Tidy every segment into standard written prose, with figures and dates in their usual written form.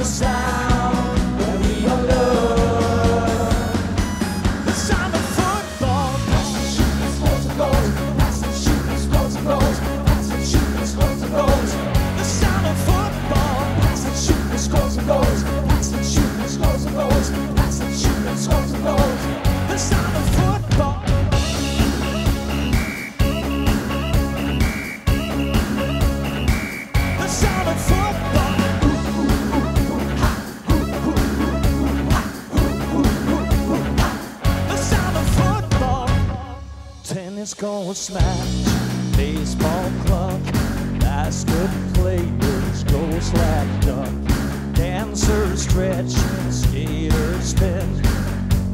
a sound that we all love. The sound of football. Pass and shoot and scores and goals. Pass and shoot and scores and goals. Pass and shoot and scores and goals. The sound of football. Pass and shoot and scores and goals. Pass and shoot and scores and goals. Pass and shoot and scores and goals. The sound of football. The sound of football. The sound of football. Tennis go smash, baseball club, basket players go slack duck, dancers stretch, skaters spin,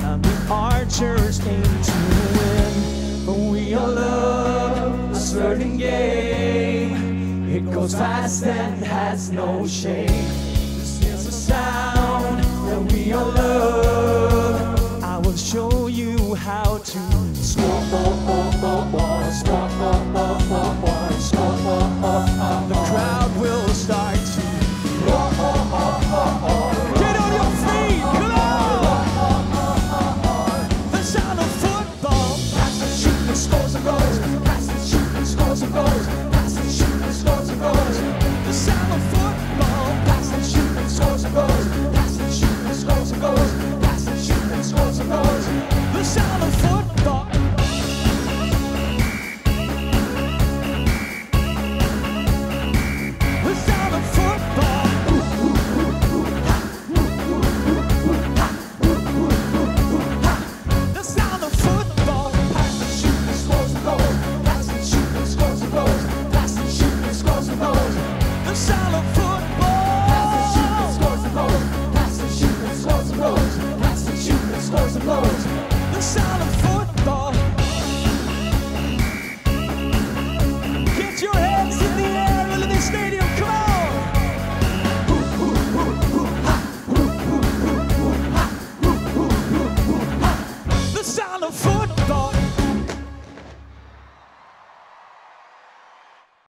and the archers aim to win. But we all love a certain game. It goes fast and has no shame. This is a sound that we all love. I will show